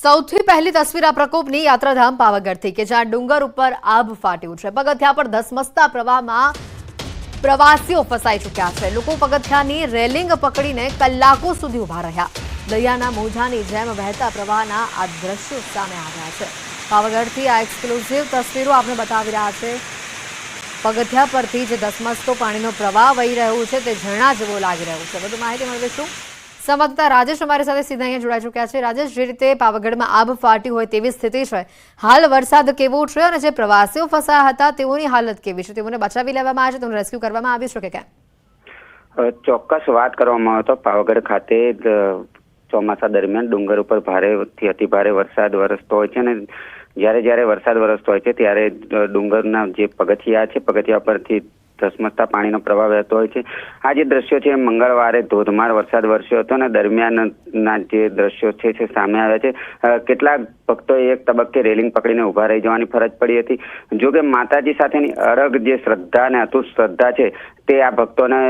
સૌથી પહેલી તસવીર આ પ્રકોપની યાત્રાધામ પાવાગઢથી કે જ્યાં ડુંગર ઉપર આભ ફાટ્યું છે। પગથિયા પર ધસમસતા પ્રવાહમાં પ્રવાસીઓ ફસાઈ ચૂક્યા છે। લોકો પગથિયાની રેલિંગ પકડીને કલાકો સુધી ઊભા રહ્યા। દરિયાના મોજાની જેમ વહેતા પ્રવાહના આ દ્રશ્યો સામે આવ્યા છે। પાવાગઢથી આ એક્સક્લુઝિવ તસવીરો આપણે બતાવી રહ્યા છે। પગથિયા પરથી જે ધસમસતો પાણીનો પ્રવાહ વહી રહ્યો છે તે ઝરણા જેવો લાગી રહ્યો છે। વધુ માહિતી મેળવીશું। સંવાદદાતા રાજેશ અમારી સાથે સીધા અહીંયા જોડાઈ ચૂક્યા છે। રાજેશ, જે રીતે પાવાગઢમાં આભ ફાટ્યું હોય તેવી સ્થિતિ છે, હાલ વરસાદ કેવો છે અને જે પ્રવાસીઓ ફસાયા હતા તેઓની હાલત કેવી છે? તેઓને બચાવી લેવામાં આવ્યા છે, તેઓને રેસ્ક્યુ કરવામાં આવ્યું છે કે કેમ? ચોક્કસ વાત કરવામાં આવે તો પાવાગઢ ખાતે ચોમાસા દરમિયાન ડુંગર ઉપર ભારેથી અતિભારે વરસાદ વરસતો હોય છે અને જ્યારે વરસાદ વરસતો હોય છે ત્યારે ડુંગરના જે પગથિયા છે, પગથિયા પરથી ધસમસતા પાણીનો પ્રવાહ વહેતો હોય છે। આ જે દ્રશ્યો છે મંગળવારે ધોધમાર વરસાદ વરસ્યો હતો અને દરમિયાનના જે દ્રશ્યો છે સામે આવ્યા છે। કેટલાક ભક્તોએ એક તબક્કે રેલિંગ પકડીને ઊભા રહી જવાની ફરજ પડી હતી। જો કે માતાજી સાથેની અરગ જે શ્રદ્ધા અને અતૂટ શ્રદ્ધા છે તે આ ભક્તોને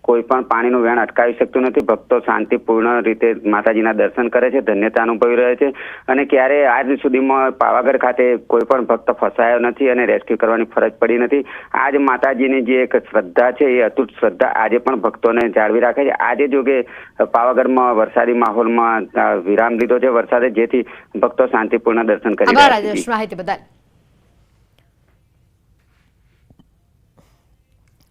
કોઈ પણ પાણીનું વહેણ અટકાવી શકતું નથી। ભક્તો શાંતિપૂર્ણ રીતે માતાજીના દર્શન કરે છે, ધન્યતા અનુભવી રહે છે અને ક્યારે આજ સુધીમાં પાવાગઢ ખાતે કોઈ પણ ભક્ત ફસાયો નથી અને રેસ્ક્યુ કરવાની ફરજ પડી નથી। આજ માતાજીની જે એક શ્રદ્ધા છે એ અતૂટ શ્રદ્ધા આજે પણ ભક્તોને જાળવી રાખે છે। આજે જો કે પાવાગઢમાં વરસાદી માહોલમાં વિરામ લીધો છે વરસાદે, જેથી ભક્તો શાંતિપૂર્ણ દર્શન કરી રહ્યા છે।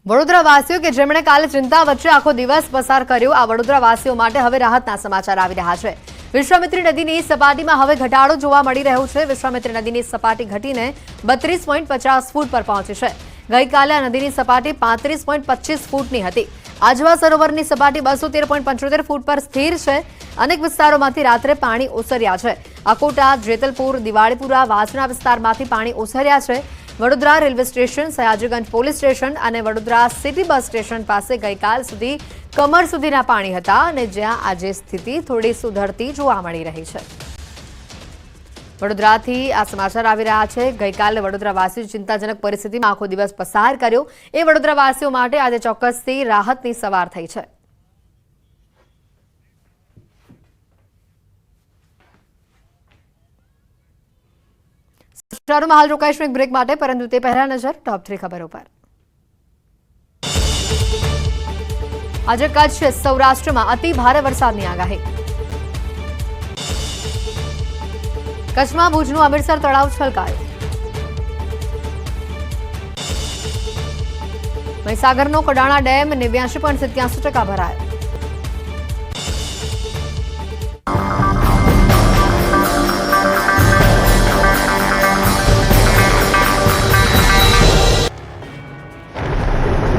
વડોદરાવાસીઓ કે જેમણે કાલે ચિંતા વચ્ચે આખો દિવસ પસાર કર્યો, આ વડોદરાવાસીઓ માટે હવે રાહતના સમાચાર આવી રહ્યા છે। વિશ્વામિત્રી નદીની સપાટીમાં હવે ઘટાડો જોવા મળી રહ્યો છે। વિશ્વામિત્રી નદીની સપાટી ઘટીને 32.50 ફૂટ પર પહોંચી છે। ગઈકાલે આ નદીની સપાટી 35.25 ફૂટની હતી। આજવા સરોવરની સપાટી 213.75 ફૂટ પર સ્થિર છે। અનેક વિસ્તારોમાંથી રાત્રે પાણી ઓસર્યા છે। અકોટા, જેતલપુર, દિવાળીપુરા, વાસણા વિસ્તારમાંથી પાણી ઓસર્યા છે। Vadodara railway station, Sayajiganj police station અને વડોદરા સિટી બસ સ્ટેશન પાસે ગઈકાલ સુધી કમર સુધીના પાણી હતા અને જ્યાં આજે સ્થિતિ થોડી સુધરતી જોવા મળી રહી છે। વડોદરાથી આ સમાચાર આવી રહ્યા છે। ગઈકાલે વડોદરાવાસીઓ ચિંતાજનક પરિસ્થિતિમાં આખો દિવસ પસાર કર્યો, એ વડોદરાવાસીઓ માટે આજે ચોક્કસથી રાહતની સવાર થઈ છે। સમાચારોમાં હાલ રોકાઈશું એક બ્રેક માટે, પરંતુ તે પહેલા નજર ટોપ 3 ખબરો પર। આજે કચ્છ, સૌરાષ્ટ્રમાં અતિ ભારે વરસાદની આગાહી। કચ્છમાં ભુજનું અમીરસર તળાવ છલકાયું। મહીસાગરનો કડાણા ડેમ 89.87% ભરાયો।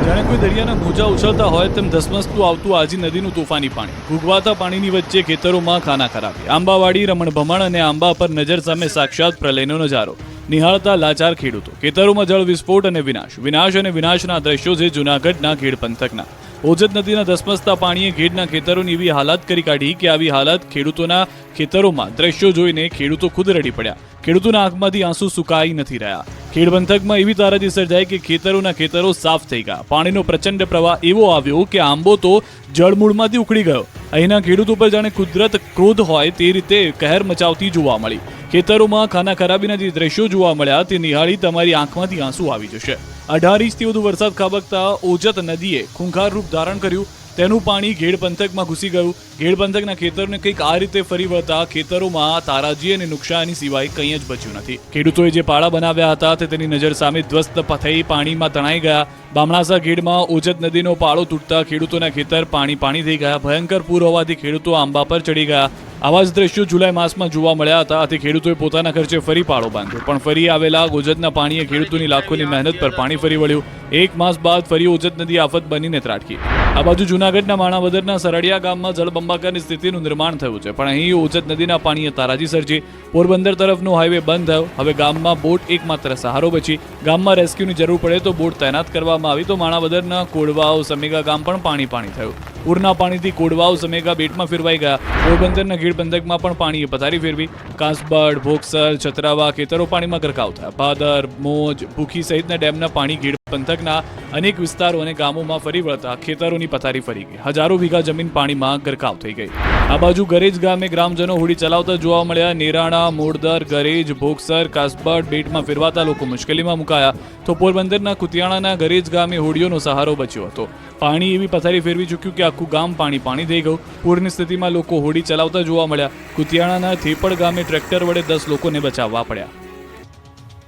જાણે કોઈ દરિયાના મોજા ઉછળતા હોય તેમ ધસમસતું આવતું આજી નદીનું તોફાની પાણી, ભૂગવાતા પાણીની વચ્ચે ખેતરોમાં ખાના ખરાબી, આંબાવાડી, રમણ ભમણ અને આંબા પર નજર સામે સાક્ષાત પ્રલયનો નજારો નિહાળતા લાચાર ખેડૂતો। ખેતરોમાં જળ વિસ્ફોટ અને વિનાશ અને વિનાશના દ્રશ્યો છે જૂનાગઢના ઘેડ પંથકના। ઓજત નદીના ધસમસતા પાણીએ ઘેડના ખેતરોની એવી હાલત કરી કાઢી કે આવી હાલત ખેડૂતોના ખેતરોમાં દ્રશ્યો જોઈને ખેડૂતો ખુદ રડી પડ્યા। ખેડૂતોના આંખમાંથી આંસુ સુકાઈ નથી રહ્યા। ખેડ પંથકમાં એવી તારાજી સર્જાઈ કે ખેતરો સાફ થઈ ગયા। પાણીનો પ્રચંડ પ્રવાહ એવો આવ્યો કે આંબો તો જળમૂળમાંથી ઉખડી ગયો। અહીંના ખેડૂતો પર જાણે કુદરત ક્રોધ હોય તે રીતે કહેર મચાવતી જોવા મળી। ખેતરોમાં ખાના ખરાબીના જે દ્રશ્યો જોવા મળ્યા તે નિહાળી તમારી આંખમાંથી આંસુ આવી જશે। 18 ઇંચથી વધુ વરસાદ ખાબકતા ઓજત નદીએ ખૂંખાર રૂપ ધારણ કર્યું। તેનું પાણી ઘેડ પંથકમાં ઘૂસી ગયું। ઘેડ પંથકના ખેતરોને કંઈક આ રીતે ફરી વળતા ખેતરોમાં તારાજી અને નુકસાની સિવાય કંઈ જ બચ્યું નથી। ખેડૂતોએ જે પાળા બનાવ્યા હતા તે તેની નજર સામે ધ્વસ્ત થઈ પાણીમાં તણાઈ ગયા। બામણાસા ઘેડમાં ઓજત નદીનો પાળો તૂટતા ખેડૂતોના ખેતર પાણી થઈ ગયા। ભયંકર પૂર હોવાથી ખેડૂતો આંબા પર ચડી ગયા। આવા જ દ્રશ્યો જુલાઈ માસમાં જોવા મળ્યા હતા। આથી ખેડૂતોએ પોતાના ખર્ચે ફરી પાળો બાંધ્યો, પણ ફરી આવેલા ઓજતના પાણીએ ખેડૂતોની લાખોની મહેનત પર પાણી ફરી વળ્યું। એક માસ બાદ ફરી ઓજત નદી આફત બનીને ત્રાટકી। આ બાજુ જૂનાગઢના માણાવદરના સરડિયા ગામમાં જળબંબાકારની સ્થિતિનું નિર્માણ થયું છે, પણ અહીં ઓજત નદીના પાણીએ તારાજી સર્જી। પોરબંદર તરફનો હાઈવે બંધ થયો। હવે ગામમાં બોટ એકમાત્ર સહારો બચી। ગામમાં રેસ્ક્યુની જરૂર પડે તો બોટ તૈનાત કરવામાં આવી તો માણાવદરના કોડવાવ, સમેગા ગામ પણ પાણી થયું। પૂરના પાણીથી કોડવાવ, સમેગા બેટમાં ફેરવાઈ ગયા। પોરબંદરના ઘેડ પંથકમાં પણ પાણીએ પથારી ફેરવી। કાસબડ, ભોગસર, છત્રાવા ખેતરો પાણીમાં ગરકાવ થયા। ભાદર, મોજ, ભૂખી સહિતના ડેમના પાણી ઘેડ પંથકના અનેક વિસ્તારો અને ગામોમાં ફરી વળતા ખેતરોની પથારી ફરી ગઈ. હજારો વીઘા જમીન પાણીમાં ગરકાવ થઈ ગઈ. આ બાજુ ગરેજ ગામે ગ્રામજનો હોડી ચલાવતા જોવા મળ્યા. નેરાણા, મોડદર, ગરેજ, ભોગસર, કાસબડ, બેટમાં ફેરવાતા લોકો મુશ્કેલીમાં મુકાયા. તો પોરબંદરના કુતિયાણાના ગરેજ ગામે હોડીઓનો સહારો બચ્યો હતો. પાણી એવી પથારી ફેરવી ચૂક્યું કે આખું ગામ પાણી થઈ ગયું. પૂરની સ્થિતિમાં લોકો હોડી ચલાવતા જોવા મળ્યા. કુતિયાણાના થેપડ ગામે ટ્રેક્ટર વડે 10 લોકોને બચાવવા પડ્યા.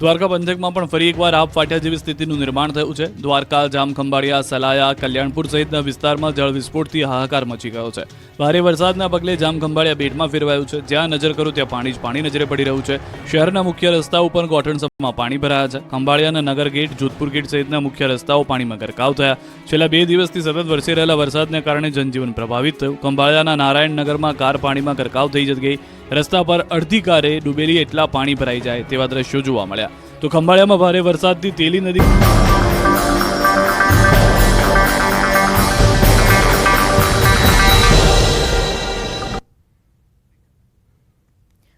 દ્વારકા પંથકમાં પણ ફરી એકવાર આબ ફાટ્યા જેવી સ્થિતિનું નિર્માણ થયું છે. દ્વારકા, જામખંભાળિયા, સલાયા, કલ્યાણપુર સહિતના વિસ્તારમાં જળ વિસ્ફોટથી હાહાકાર મચી ગયો છે. ભારે વરસાદના પગલે જામખંભાળિયા બેટમાં ફેરવાયું છે. જ્યાં નજર કરું ત્યાં પાણી જ પાણી નજરે પડી રહ્યું છે. શહેરના મુખ્ય રસ્તાઓ પર ગોઠણસમાં પાણી ભરાયા છે. ખંભાળિયાના નગર ગેટ, જોધપુર ગેટ સહિતના મુખ્ય રસ્તાઓ પાણીમાં ગરકાવ થયા. છેલ્લા 2 દિવસથી સતત વરસી રહેલા વરસાદને કારણે જનજીવન પ્રભાવિત થયું. ખંભાળિયાના નારાયણનગરમાં કાર પાણીમાં ગરકાવ થઈ ગઈ. રસ્તા પર અડધી કારે ડૂબેલી એટલા પાણી ભરાઈ જાય તેવા દ્રશ્યો જોવા મળ્યા. તો ખંભાળિયામાં ભારે વરસાદથી તેલી નદી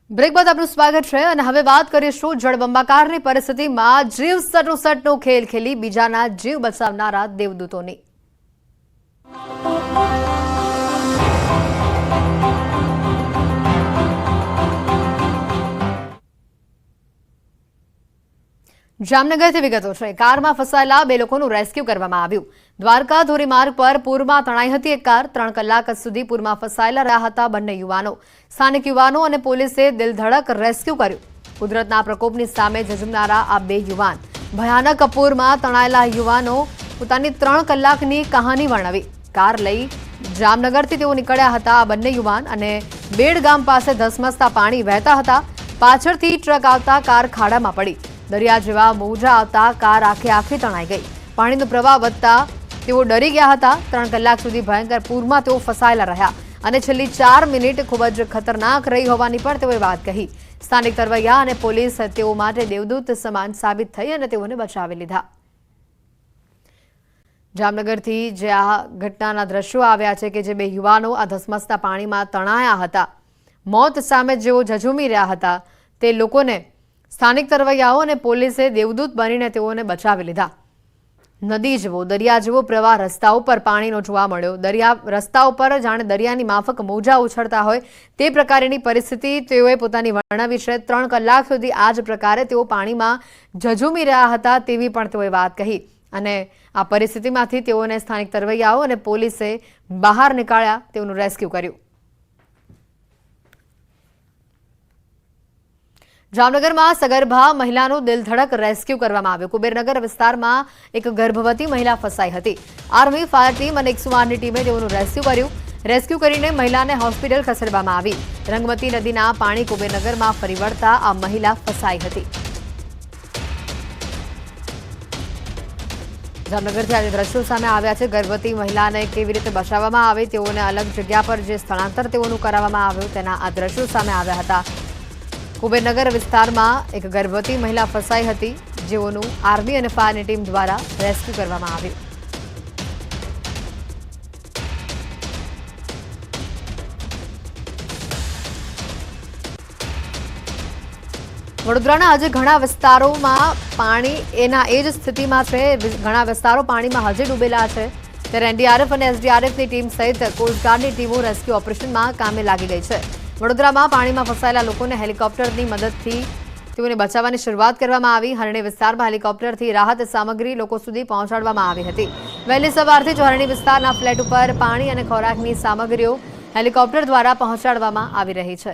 બ્રેક બાદ આપનું સ્વાગત છે અને હવે વાત કરીશું જળબંબાકારની પરિસ્થિતિમાં જીવ સટોસટનો ખેલ ખેલી બીજાના જીવ બચાવનારા દેવદૂતોની. જામનગરથી વિગતો છે. કારમાં ફસાયેલા 2 લોકોનું રેસ્ક્યુ કરવામાં આવ્યું. દ્વારકા ધોરીમાર્ગ પર પૂરમાં તણાઈ હતી એક કાર. 3 કલાક સુધી પૂરમાં ફસાયેલા રહ્યા હતા બંને યુવાનો. સ્થાનિક યુવાનો અને પોલીસે દિલધડક રેસ્ક્યુ કર્યું. કુદરતના પ્રકોપની સામે ઝઝુમનારા આ 2 યુવાન. ભયાનક પૂરમાં તણાયેલા યુવાનો પોતાની 3 કલાકની કહાની વર્ણવી. કાર લઈ જામનગરથી તેઓ નીકળ્યા હતા. આ બંને યુવાન અને બેડ ગામ પાસે ધસમસતા પાણી વહેતા હતા. પાછળથી ટ્રક આવતા કાર ખાડામાં પડી. દરિયા જેવા મોજા આવતા કાર આખી તણાઈ ગઈ. પાણીનો પ્રવાહ વધતા તેઓ ડરી ગયા હતા. 3 કલાક સુધી ભયંકર પૂરમાં તેઓ ફસાયેલા રહ્યા અને છેલ્લી 4 મિનિટ ખૂબ જ ખતરનાક રહી હોવાની પણ તેઓએ વાત કહી. સ્થાનિક તરવૈયા અને પોલીસ તેઓ માટે દેવદૂત સમાન સાબિત થઈ અને તેઓને બચાવી લીધા. જામનગરથી જે આ ઘટનાના દ્રશ્યો આવ્યા છે કે જે 2 યુવાનો આ ધસમસતા પાણીમાં તણાયા હતા, મોત સામે જેઓ ઝઝૂમી રહ્યા હતા, તે લોકોને સ્થાનિક તરવૈયાઓ અને પોલીસે દેવદૂત બનીને તેઓને બચાવી લીધા. નદી જેવો, દરિયા જેવો પ્રવાહ રસ્તાઓ પર પાણીનો જોવા મળ્યો. રસ્તાઓ પર જાણે દરિયાની માફક મોજા ઉછળતા હોય તે પ્રકારની પરિસ્થિતિ તેઓએ પોતાની વર્ણવી છે. 3 કલાક સુધી આ જ પ્રકારે તેઓ પાણીમાં ઝઝૂમી રહ્યા હતા તેવી પણ તેઓએ વાત કહી અને આ પરિસ્થિતિમાંથી તેઓને સ્થાનિક તરવૈયાઓ અને પોલીસે બહાર નીકાળ્યા, તેઓનું રેસ્ક્યુ કર્યું. જામનગરમાં સગર્ભા મહિલાનું દિલધડક રેસ્ક્યુ કરવામાં આવ્યું. કુબેરનગર વિસ્તારમાં એક ગર્ભવતી મહિલા ફસાઈ હતી. આર્મી, ફાયર ટીમ અને 108ની ટીમે તેઓનું રેસ્ક્યુ કર્યું. રેસ્ક્યુ કરીને મહિલાને હોસ્પિટલ ખસેડવામાં આવી. રંગમતી નદીના પાણી કુબેરનગરમાં ફરી વળતા આ મહિલા ફસાઈ હતી. જામનગરથી આજે દ્રશ્યો સામે આવ્યા છે. ગર્ભવતી મહિલાને કેવી રીતે બચાવવામાં આવે, તેઓને અલગ જગ્યા પર જે સ્થળાંતર તેઓનું કરાવવામાં આવ્યું તેના આ દ્રશ્યો સામે આવ્યા હતા. કુબેરનગર વિસ્તારમાં એક ગર્ભવતી મહિલા ફસાઈ હતી, જેઓનું આર્મી અને ફાયરની ટીમ દ્વારા રેસ્ક્યુ કરવામાં આવ્યું. વડોદરાના આજે ઘણા વિસ્તારોમાં પાણી એ જ સ્થિતિમાં છે. ઘણા વિસ્તારો પાણીમાં હજી ડૂબેલા છે. ત્યારે એનડીઆરએફ અને એસડીઆરએફની ટીમ સહિત કોસ્ટગાર્ડની ટીમો રેસ્ક્યુ ઓપરેશનમાં કામે લાગી ગઈ છે. વડોદરામાં પાણીમાં ફસાયેલા લોકોને હેલિકોપ્ટરની મદદથી તેઓને બચાવવાની શરૂઆત કરવામાં આવી. હરણી વિસ્તારમાં હેલિકોપ્ટરથી રાહત સામગ્રી લોકો સુધી પહોંચાડવામાં આવી હતી. વહેલી સવારથી જ હરણી વિસ્તારના ફ્લેટ ઉપર પાણી અને ખોરાકની સામગ્રીઓ હેલિકોપ્ટર દ્વારા પહોંચાડવામાં આવી રહી છે.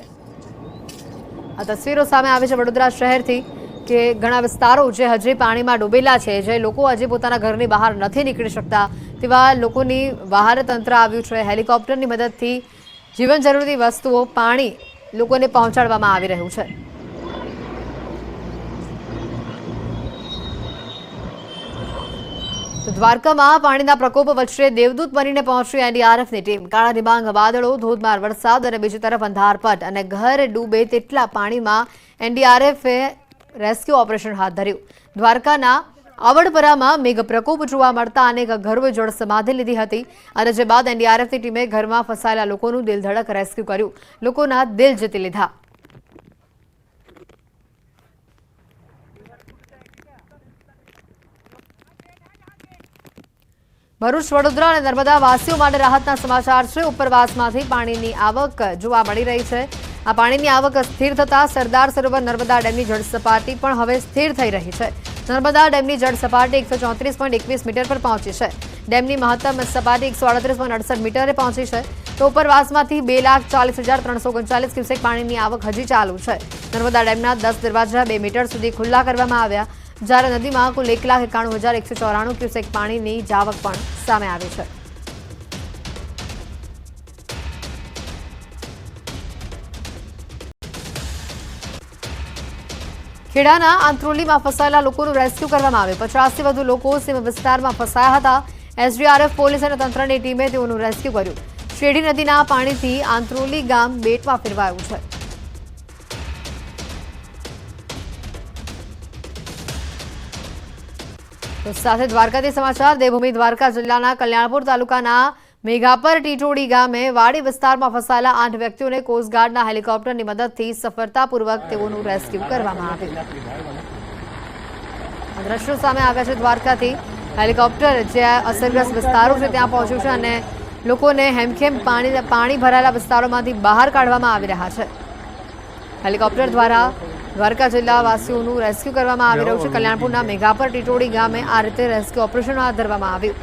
આ તસવીરો સામે આવી છે વડોદરા શહેરથી કે ઘણા વિસ્તારો જે હજી પાણીમાં ડૂબેલા છે, જે લોકો હજી પોતાના ઘરની બહાર નથી નીકળી શકતા, તેવા લોકોની બહાર તંત્ર આવ્યું છે. હેલિકોપ્ટરની મદદથી જીવન જરૂરી વસ્તુઓ, પાણી લોકોને પહોંચાડવામાં આવી રહ્યું છે. તો દ્વારકામાં પાણીના પ્રકોપ વચ્ચે દેવદૂત બનીને પહોંચી એનડીઆરએફની ટીમ. કાળા ડિબાંગ વાદળો, ધોધમાર વરસાદ અને બીજી તરફ અંધારપટ અને ઘર ડૂબે તેટલા પાણીમાં એનડીઆરએફે રેસ્ક્યુ ઓપરેશન હાથ ધર્યું. દ્વારકાના આવડપરામાં મેઘ પ્રકોપ જોવા મળતા અનેક ઘરોએ જળ સમાધિ લીધી હતી અને જે બાદ એનડીઆરએફની ટીમે ઘરમાં ફસાયેલા લોકોનું દિલધડક રેસ્ક્યુ કર્યું, લોકોના દિલ જીતી લીધા. ભરૂચ, વડોદરા અને નર્મદા વાસીઓ માટે રાહતના સમાચાર છે. ઉપરવાસમાંથી પાણીની આવક જોવા મળી રહી છે. આ પાણીની આવક સ્થિર થતા સરદાર સરોવર નર્મદા ડેમની જળ સપાટી પણ હવે સ્થિર થઈ રહી છે. નર્મદા ડેમની જળ સપાટી 134.21 મીટર પર પહોંચી છે. ડેમની મહત્તમ સપાટી 138.68 મીટરે પહોંચી છે. તો ઉપરવાસમાંથી 2,40,339 ક્યુસેક પાણીની આવક હજી ચાલુ છે. નર્મદા ડેમના 10 દરવાજા 2 મીટર સુધી ખુલ્લા કરવામાં આવ્યા, જ્યારે નદીમાં કુલ 1,91,194 ક્યુસેક પાણીની જાવક પણ સામે આવી છે. ખેડાના આંત્રોલીમાં ફસાયેલા લોકોનું રેસ્ક્યુ કરવામાં આવ્યું. 50 થી વધુ લોકો સીમ વિસ્તારમાં ફસાયા હતા. એસડીઆરએફ, પોલીસ અને તંત્રની ટીમે તેઓનું રેસ્ક્યુ કર્યું. શેરડી નદીના પાણીથી આંત્રોલી ગામ બેટમાં ફેરવાયું છે. તો સાથે દ્વારકાથી સમાચાર. દેવભૂમિ દ્વારકા જિલ્લાના કલ્યાણપુર તાલુકાના મેઘાપર ટીટોડી ગામે વાડી વિસ્તારમાં ફસાયેલા 8 વ્યક્તિઓને કોસ્ટગાર્ડના હેલિકોપ્ટરની મદદથી સફળતાપૂર્વક તેઓનું રેસ્ક્યુ કરવામાં આવ્યું. આ દ્રશ્યો સામે આવ્યા છે દ્વારકાથી. હેલિકોપ્ટર જે અસરગ્રસ્ત વિસ્તારો છે ત્યાં પહોંચ્યું છે અને લોકોને હેમખેમ પાણી ભરાયેલા વિસ્તારોમાંથી બહાર કાઢવામાં આવી રહ્યા છે. હેલિકોપ્ટર દ્વારા દ્વારકા જિલ્લાવાસીઓનું રેસ્ક્યુ કરવામાં આવી રહ્યું છે. કલ્યાણપુરના મેઘાપર ટીટોડી ગામે આ રીતે રેસ્ક્યુ ઓપરેશન હાથ ધરવામાં આવ્યું.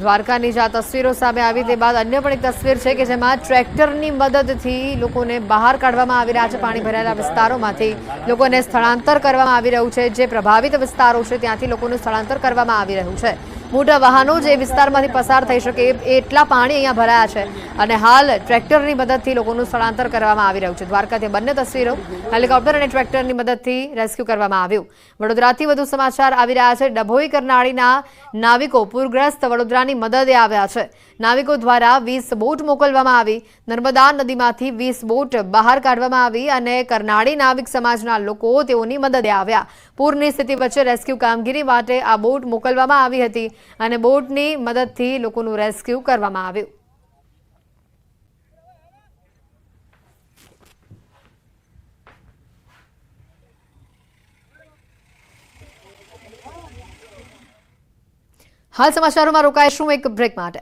દ્વારકાની જે આ તસવીરો સામે આવી તે બાદ અન્ય પણ એક તસવીર છે કે જેમાં ટ્રેક્ટરની મદદથી લોકોને બહાર કાઢવામાં આવી રહ્યા છે. પાણી ભરાયેલા વિસ્તારોમાંથી લોકોને સ્થળાંતર કરવામાં આવી રહ્યું છે. જે પ્રભાવિત વિસ્તારો છે ત્યાંથી લોકોનું સ્થળાંતર કરવામાં આવી રહ્યું છે. મોટા વાહનો જે વિસ્તારમાંથી પસાર થઈ શકે એટલા પાણી અહીંયા ભરાયા છે અને હાલ ટ્રેક્ટરની મદદથી લોકોનું સ્થળાંતર કરવામાં આવી રહ્યું છે. દ્વારકાથી બંને તસવીરો હેલિકોપ્ટર અને ટ્રેક્ટરની મદદથી રેસ્ક્યુ કરવામાં આવ્યું. વડોદરાથી વધુ સમાચાર આવી રહ્યા છે. ડભોઈ કરનાળીના નાવિકો પૂરગ્રસ્ત વડોદરાની મદદે આવ્યા છે. નાવિકો દ્વારા 20 બોટ મોકલવામાં આવી. નર્મદા નદીમાંથી 20 બોટ બહાર કાઢવામાં આવી અને કરનાળી નાવિક સમાજના લોકો તેઓની મદદે આવ્યા. પૂરની સ્થિતિ વચ્ચે રેસ્ક્યુ કામગીરી માટે આ બોટ મોકલવામાં આવી હતી અને બોટની મદદથી લોકોનું રેસ્ક્યુ કરવામાં આવ્યું. હાલ સમાચારોમાં રોકાઈશું એક બ્રેક માટે.